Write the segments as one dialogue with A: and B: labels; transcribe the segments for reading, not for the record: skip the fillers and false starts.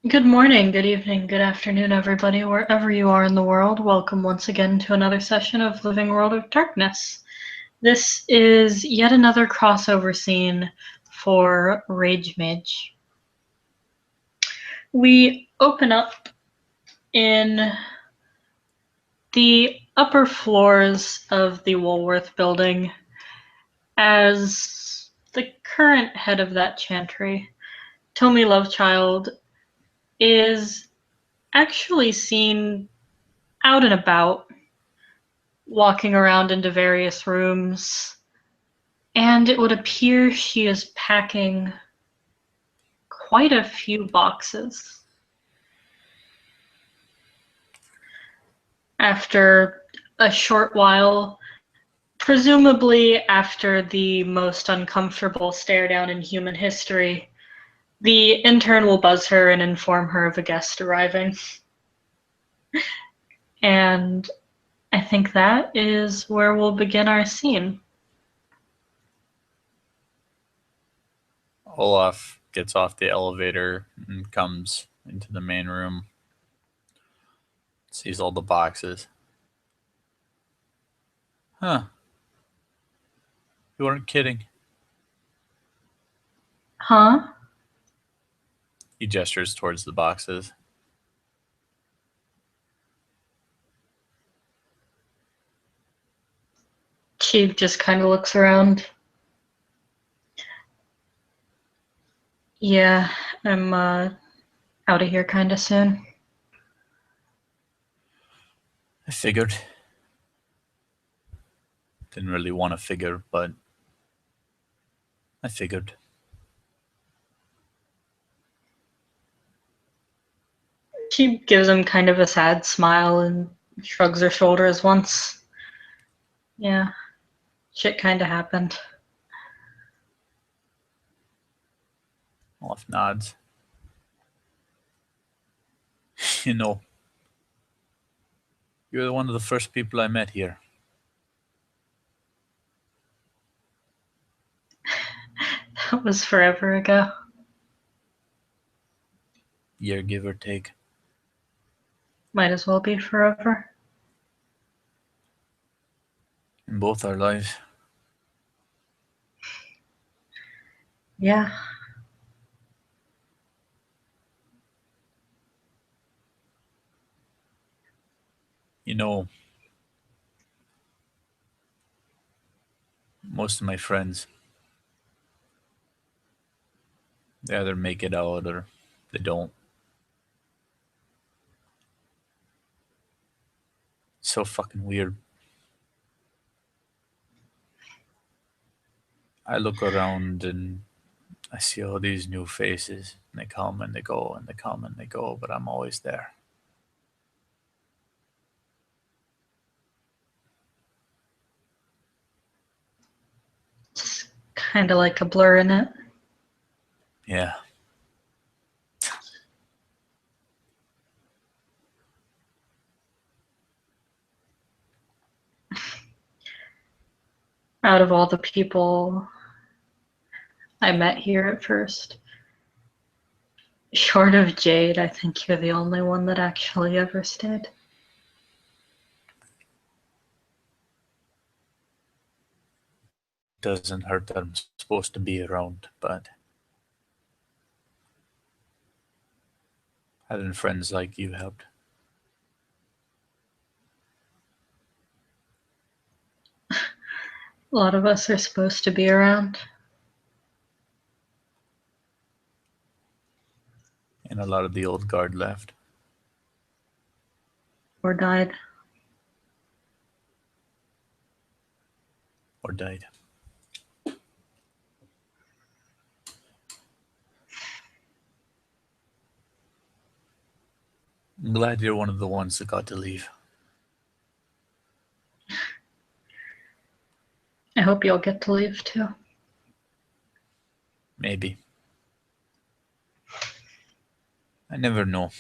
A: Good morning, good evening, good afternoon, everybody, wherever you are in the world. Welcome once again to another session of Living World of Darkness. This is yet another crossover scene for Rage Mage. We open up in the upper floors of the Woolworth building as the current head of that chantry, Tomi Lovechild, is actually seen out and about, walking around into various rooms, and it would appear she is packing quite a few boxes. After a short while, presumably after the most uncomfortable stare down in human history, the intern will buzz her and inform her of a guest arriving. And I think that is where we'll begin our scene.
B: Olaf gets off the elevator and comes into the main room. Sees all the boxes. Huh. You weren't kidding.
A: Huh?
B: He gestures towards the boxes.
A: She just kind of looks around. Yeah, I'm out of here kind of soon.
B: I figured. Didn't really want to figure, but I figured.
A: She gives him kind of a sad smile and shrugs her shoulders once. Yeah, shit kind of happened.
B: Olaf nods. You know, you're one of the first people I met here.
A: That was forever ago.
B: Year, give or take.
A: Might as well be forever.
B: In both our lives.
A: Yeah.
B: You know, most of my friends, they either make it out or they don't. It's so fucking weird. I look around and I see all these new faces. And they come and they go and they come and they go, but I'm always there.
A: It's kind of like a blur in it.
B: Yeah.
A: Out of all the people I met here at first, short of Jade, I think you're the only one that actually ever stayed.
B: Doesn't hurt that I'm supposed to be around, but having friends like you helped.
A: A lot of us are supposed to be around.
B: And a lot of the old guard left.
A: Or died.
B: Or died. I'm glad you're one of the ones that got to leave.
A: I hope you'll get to leave too.
B: Maybe. I never know.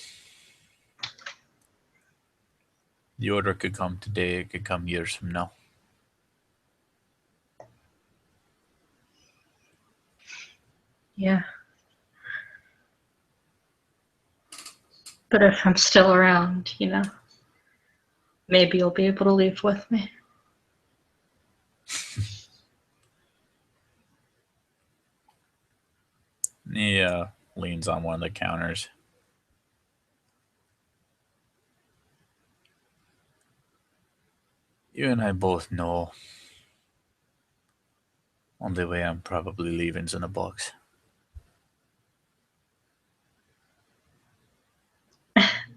B: The order could come today, it could come years from now.
A: Yeah. But if I'm still around, maybe you'll be able to leave with me.
B: He leans on one of the counters. You and I both know only way I'm probably leaving's in a box.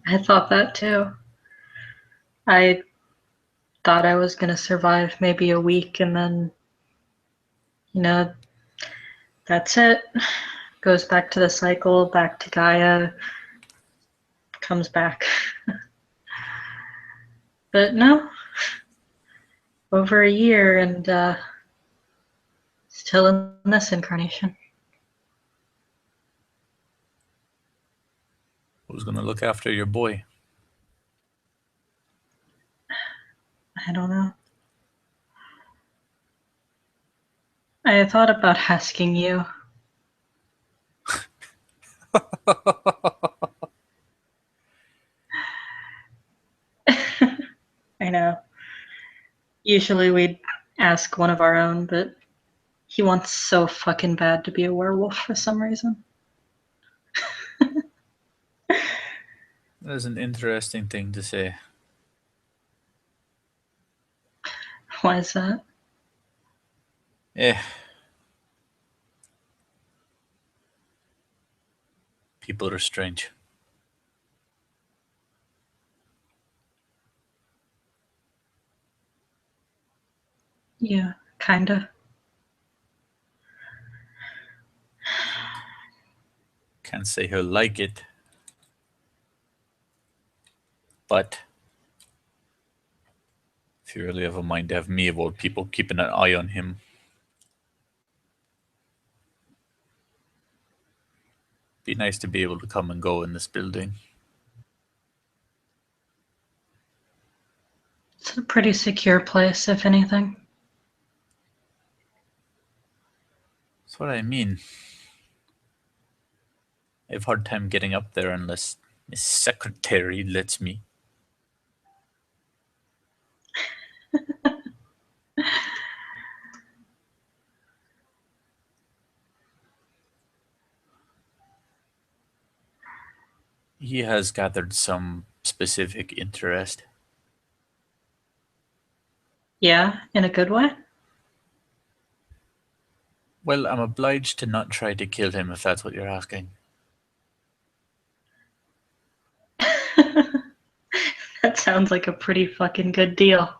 A: I thought that too. I thought I was going to survive maybe a week and then, that's it. Goes back to the cycle, back to Gaia, comes back. But no, over a year and still in this incarnation.
B: Who's gonna look after your boy?
A: I don't know. I thought about asking you. I know. Usually we'd ask one of our own, but he wants so fucking bad to be a werewolf for some reason.
B: That's an interesting thing to say.
A: Why is that?
B: Eh. People are strange.
A: Yeah, kinda.
B: Can't say he'll like it. But if you really have a mind to have me about people keeping an eye on him, be nice to be able to come and go in this building.
A: It's a pretty secure place, if anything.
B: That's what I mean. I have a hard time getting up there unless Miss Secretary lets me. He has gathered some specific interest.
A: Yeah, in a good way?
B: Well, I'm obliged to not try to kill him if that's what you're asking.
A: That sounds like a pretty fucking good deal.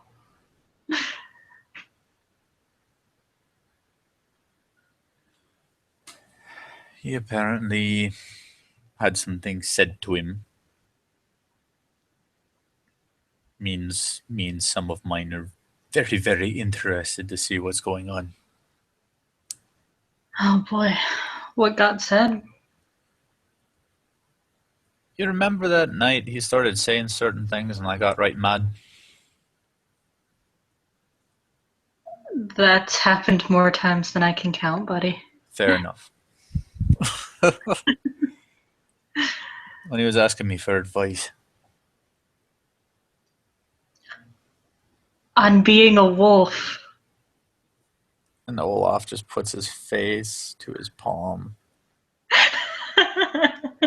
B: He apparently had some things said to him. Means some of mine are very, very interested to see what's going on.
A: Oh boy, what got said?
B: You remember that night he started saying certain things and I got right mad?
A: That's happened more times than I can count, buddy.
B: Fair enough. When he was asking me for advice.
A: On being a wolf.
B: And Olaf just puts his face to his palm.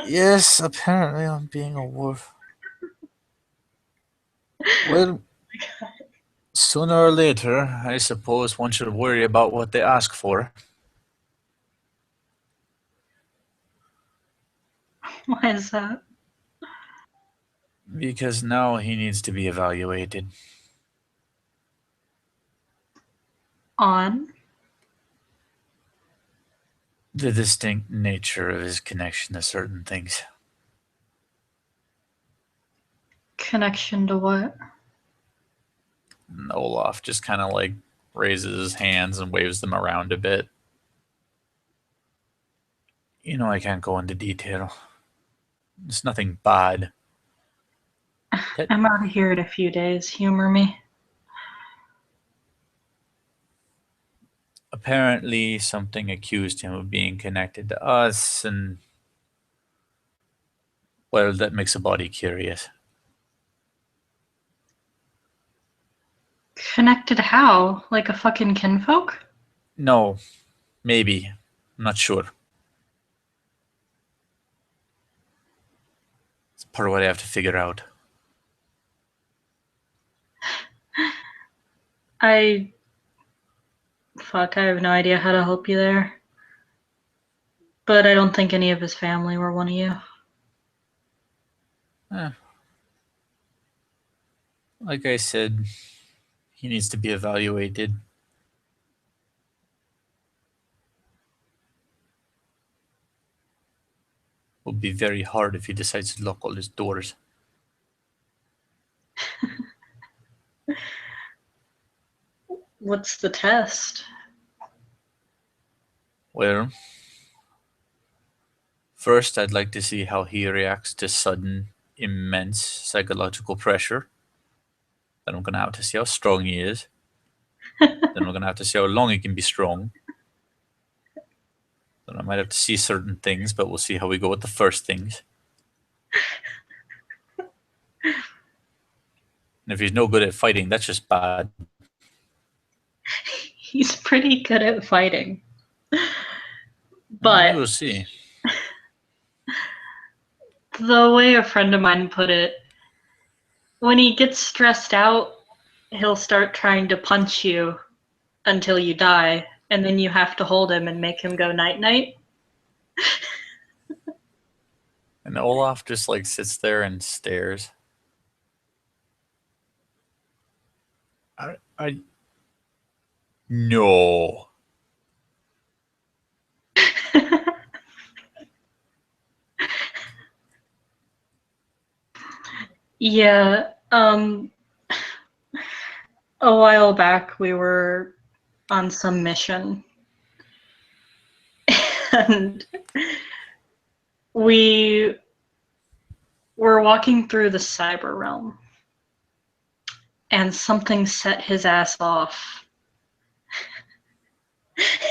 B: Yes, apparently I'm being a wolf. Well, sooner or later, I suppose one should worry about what they ask for.
A: Why is that?
B: Because now he needs to be evaluated.
A: On
B: The distinct nature of his connection to certain things.
A: connection to what?
B: And Olaf just kind of like raises his hands and waves them around a bit. You know, I can't go into detail. It's nothing bad.
A: I'm out of here in a few days. Humor me.
B: Apparently, something accused him of being connected to us, and Well, that makes a body curious.
A: Connected how? Like a fucking kinfolk?
B: No, maybe. I'm not sure. It's part of what I have to figure out.
A: I have no idea how to help you there. But I don't think any of his family were one of you.
B: Like I said, he needs to be evaluated. Will be very hard if he decides to lock all his doors.
A: What's the test?
B: Well, first I'd like to see how he reacts to sudden, immense psychological pressure. Then I'm going to have to see how strong he is. Then we're going to have to see how long he can be strong. Then I might have to see certain things, but we'll see how we go with the first things. And if he's no good at fighting, that's just bad.
A: He's pretty good at fighting. But
B: we'll see.
A: The way a friend of mine put it, when he gets stressed out, he'll start trying to punch you until you die, and then you have to hold him and make him go night-night.
B: And Olaf just like sits there and stares. No.
A: Yeah, a while back we were on some mission, and we were walking through the cyber realm, and something set his ass off.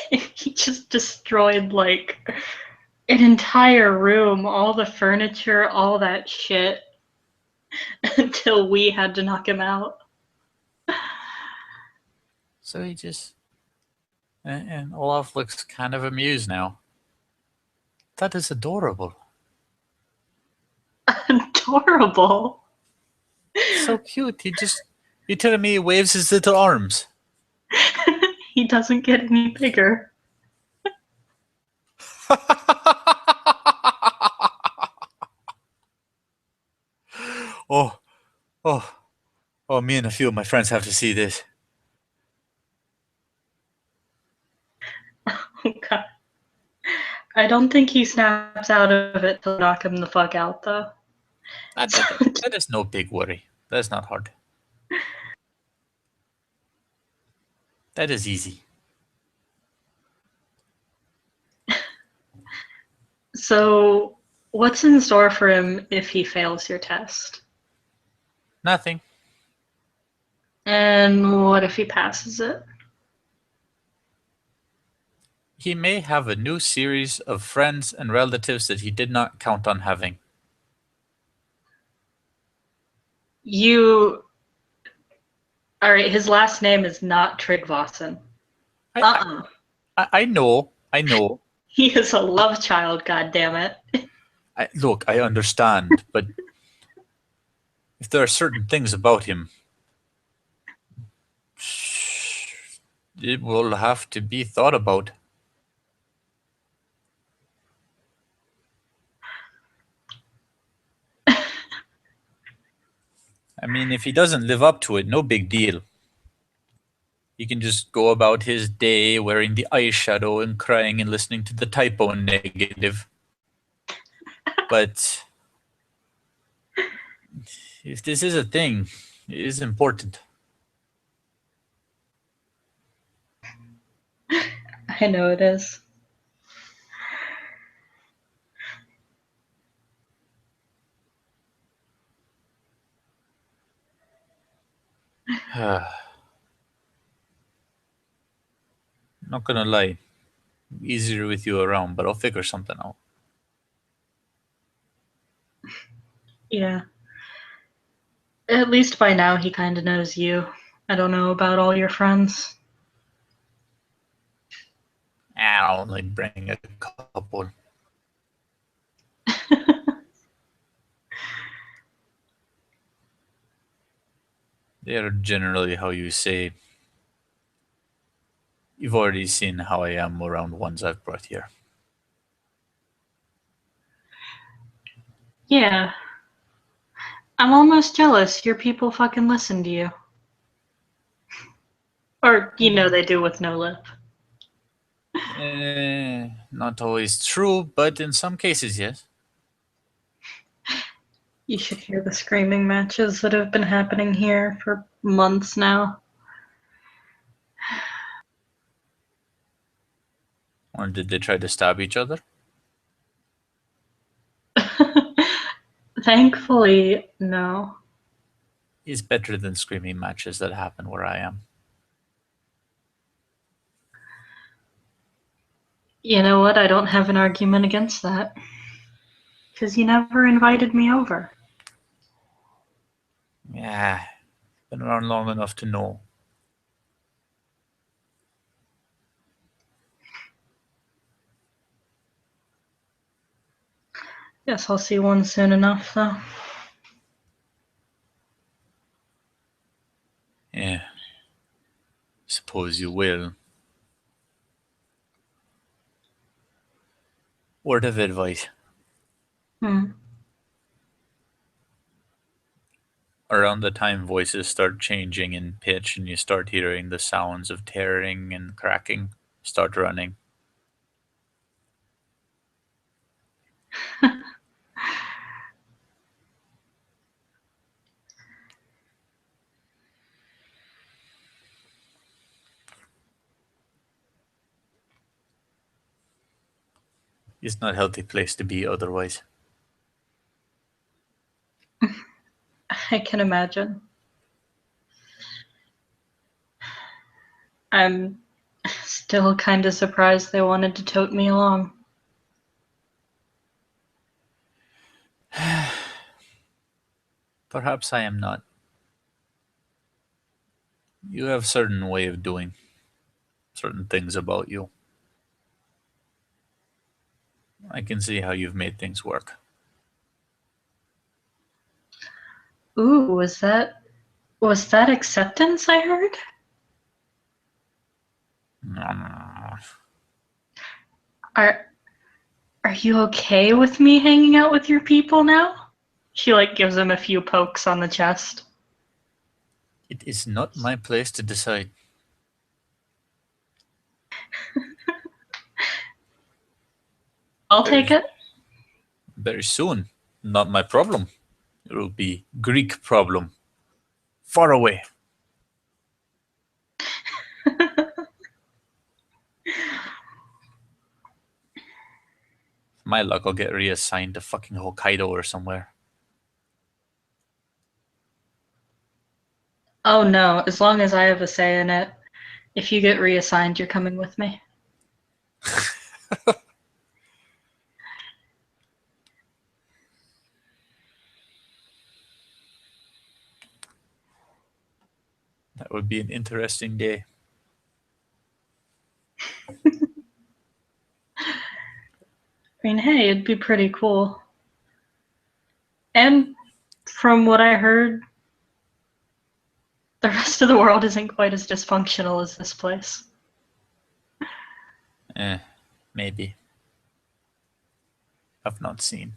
A: He just destroyed like an entire room, all the furniture, all that shit, until we had to knock him out.
B: So he just... And Olaf looks kind of amused now. That is adorable.
A: Adorable.
B: So cute. You telling me he waves his little arms?
A: He doesn't get any bigger.
B: Oh, me and a few of my friends have to see this.
A: Oh god. I don't think he snaps out of it to knock him the fuck out, though.
B: That is no big worry. That's not hard. That is easy.
A: So, what's in store for him if he fails your test?
B: Nothing.
A: And what if he passes it?
B: He may have a new series of friends and relatives that he did not count on having.
A: Alright, his last name is not Tryggvason.
B: I know.
A: He is a love child, goddammit.
B: Look, I understand, but if there are certain things about him, it will have to be thought about. I mean, if he doesn't live up to it, no big deal. He can just go about his day wearing the eyeshadow and crying and listening to the typo negative. But if this is a thing, it is important.
A: I know it is.
B: Not gonna lie, easier with you around, but I'll figure something out.
A: Yeah. At least by now he kind of knows you. I don't know about all your friends.
B: I'll only bring a couple. They're generally how you say. You've already seen how I am around ones I've brought here.
A: Yeah. I'm almost jealous your people fucking listen to you. Or, you know they do with no lip.
B: Not always true, but in some cases, yes.
A: You should hear the screaming matches that have been happening here for months now.
B: Or did they try to stab each other?
A: Thankfully, no.
B: Is better than screaming matches that happen where I am.
A: You know what? I don't have an argument against that. Because you never invited me over.
B: Yeah, been around long enough to know.
A: Guess I'll see one soon enough, though.
B: Yeah, suppose you will. Word of advice.
A: Hmm.
B: Around the time voices start changing in pitch and you start hearing the sounds of tearing and cracking, start running. It's not a healthy place to be otherwise.
A: I can imagine. I'm still kind of surprised they wanted to tote me along.
B: Perhaps I am not. You have certain way of doing certain things about you. I can see how you've made things work.
A: Ooh, was that acceptance I heard? Are are you okay with me hanging out with your people now? She like gives him a few pokes on the chest.
B: It is not my place to decide.
A: I'll
B: Very,
A: take it.
B: very soon. Not my problem. It will be Greek problem. Far away. My luck, I'll get reassigned to fucking Hokkaido or somewhere.
A: Oh no, as long as I have a say in it, if you get reassigned, you're coming with me.
B: That would be an interesting day.
A: I mean, hey, it'd be pretty cool. And from what I heard, the rest of the world isn't quite as dysfunctional as this place.
B: Maybe. I've not seen.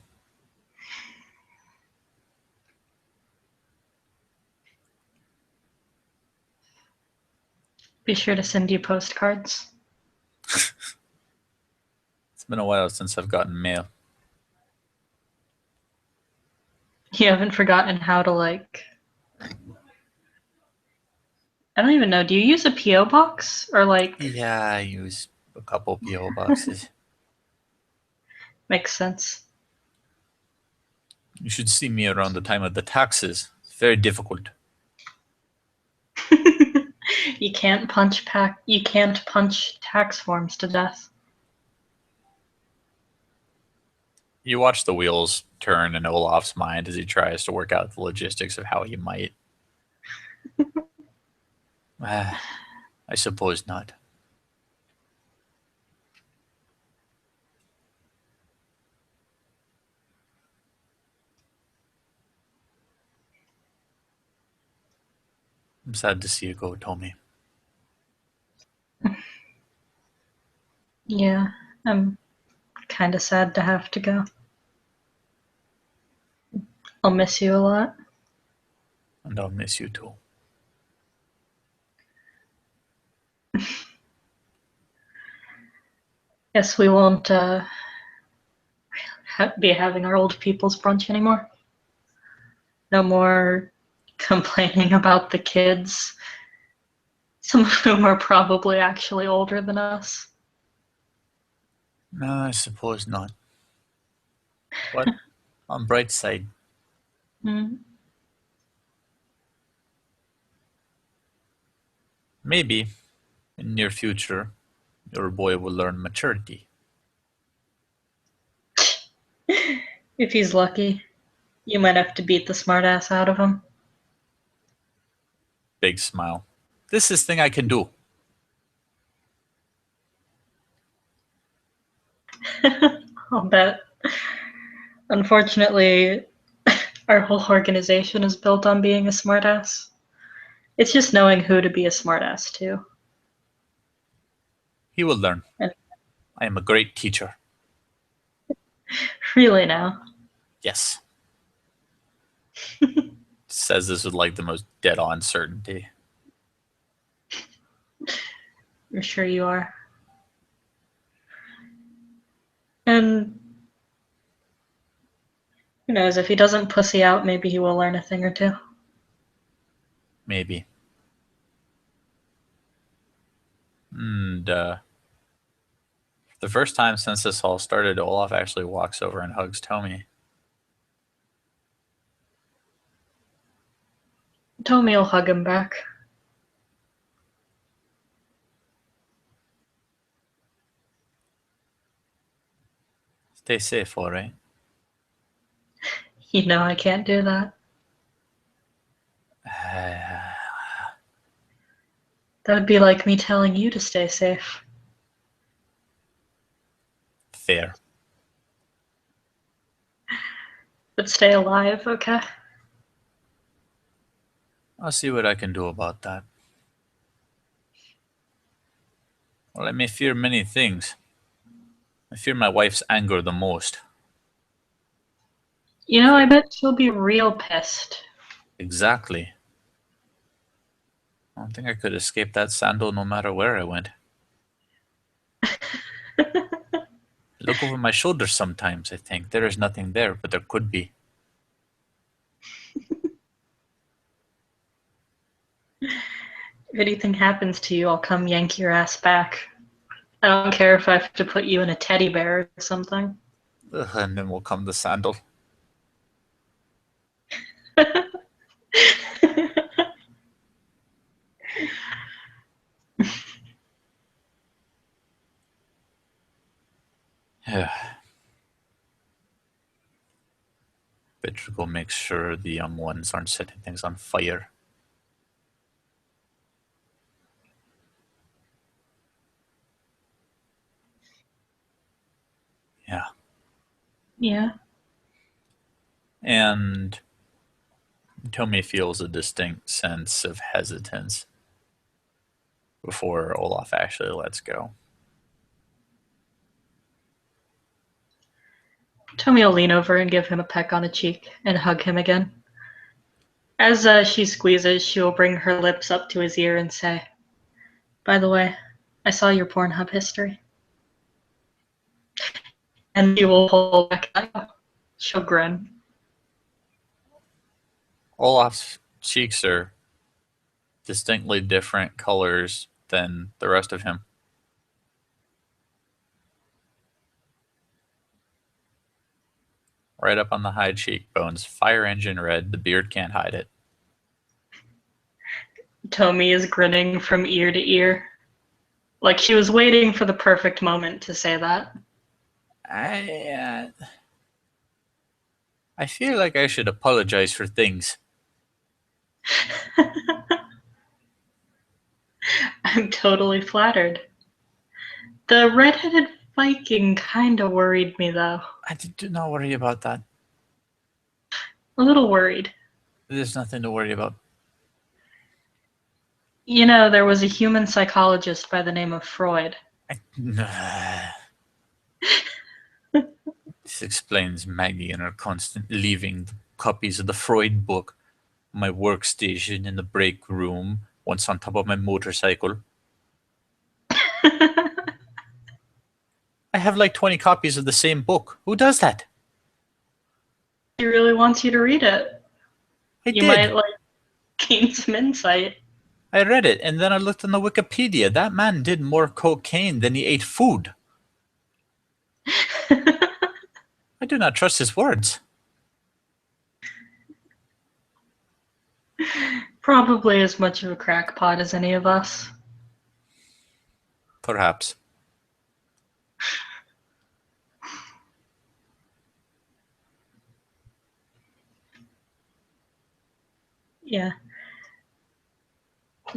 A: Be sure to send you postcards.
B: It's been a while since I've gotten mail.
A: You haven't forgotten how to, like. I don't even know. Do you use a P.O. box? Or, like.
B: Yeah, I use a couple PO boxes.
A: Makes sense.
B: You should see me around the time of the taxes. It's very difficult.
A: You can't punch tax forms to death.
B: You watch the wheels turn in Olaf's mind as he tries to work out the logistics of how he might. I suppose not. I'm sad to see you go, Tommy.
A: Yeah, I'm kind of sad to have to go. I'll miss you a lot.
B: And I'll miss you too.
A: Guess we won't be having our old people's brunch anymore. No more complaining about the kids, some of whom are probably actually older than us.
B: No, I suppose not. But on bright side, maybe in near future, your boy will learn maturity.
A: If he's lucky, you might have to beat the smartass out of him.
B: Big smile. This is thing I can do.
A: I'll bet. Unfortunately, our whole organization is built on being a smartass. It's just knowing who to be a smartass to.
B: He will learn.
A: And
B: I am a great teacher.
A: really now.
B: Yes. Says this with like the most dead-on certainty.
A: I'm sure you are. And who knows, if he doesn't pussy out, maybe he will learn a thing or two.
B: Maybe. And the first time since this all started, Olaf actually walks over and hugs Tommy.
A: Tommy will hug him back.
B: Stay safe, all right?
A: You know I can't do that. That would be like me telling you to stay safe.
B: Fair.
A: But stay alive, okay?
B: I'll see what I can do about that. Well, I may fear many things. I fear my wife's anger the most.
A: You know, I bet she'll be real pissed.
B: Exactly. I don't think I could escape that sandal no matter where I went. I look over my shoulder sometimes, I think. There is nothing there, but there could be.
A: If anything happens to you, I'll come yank your ass back. I don't care if I have to put you in a teddy bear or something.
B: Ugh, and then will come the sandal. Yeah. Better go make sure the young ones aren't setting things on fire. Yeah.
A: Yeah.
B: And Tommy feels a distinct sense of hesitance before Olaf actually lets go.
A: Tommy will lean over and give him a peck on the cheek and hug him again. As she squeezes, she will bring her lips up to his ear and say, "By the way, I saw your Pornhub history." And she will pull back out. She'll grin.
B: Olaf's cheeks are distinctly different colors than the rest of him. Right up on the high cheekbones, fire engine red, the beard can't hide it.
A: Tommy is grinning from ear to ear. Like she was waiting for the perfect moment to say that.
B: I feel like I should apologize for things.
A: I'm totally flattered. The red-headed Viking kinda worried me, though.
B: Do not worry about that.
A: A little worried.
B: There's nothing to worry about.
A: You know, there was a human psychologist by the name of Freud.
B: This explains Maggie and her constant leaving the copies of the Freud book on my workstation in the break room, once on top of my motorcycle. I have like 20 copies of the same book. Who does that?
A: He really wants you to read it.
B: You
A: might gain some insight.
B: I read it, and then I looked on the Wikipedia. That man did more cocaine than he ate food. I do not trust his words.
A: Probably as much of a crackpot as any of us.
B: Perhaps.
A: Yeah.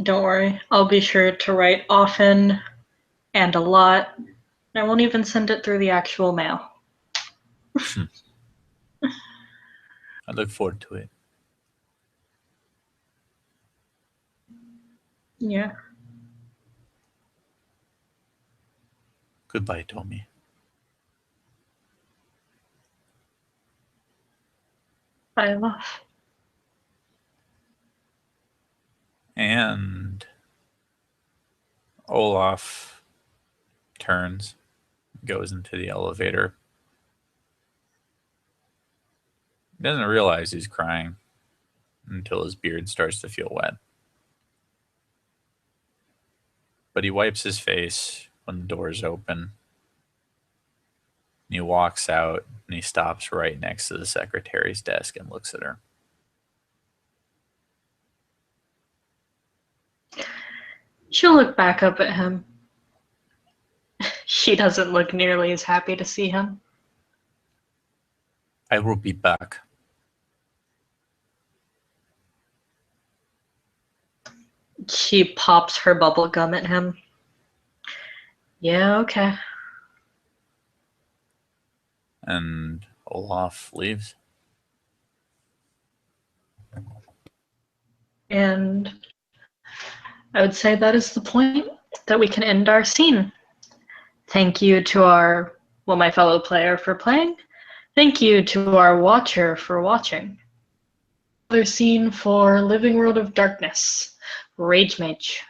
A: Don't worry. I'll be sure to write often and a lot. I won't even send it through the actual mail.
B: I look forward to it.
A: Yeah.
B: Goodbye, Tommy.
A: Bye, love.
B: And Olaf turns, goes into the elevator. He doesn't realize he's crying until his beard starts to feel wet. But he wipes his face when the doors open. And he walks out and he stops right next to the secretary's desk and looks at her.
A: She'll look back up at him. She doesn't look nearly as happy to see him.
B: I will be back.
A: She pops her bubble gum at him. Yeah, okay.
B: And Olaf leaves.
A: And I would say that is the point that we can end our scene. Thank you to my fellow player for playing. Thank you to our watcher for watching. Another scene for Living World of Darkness, Rage Mage.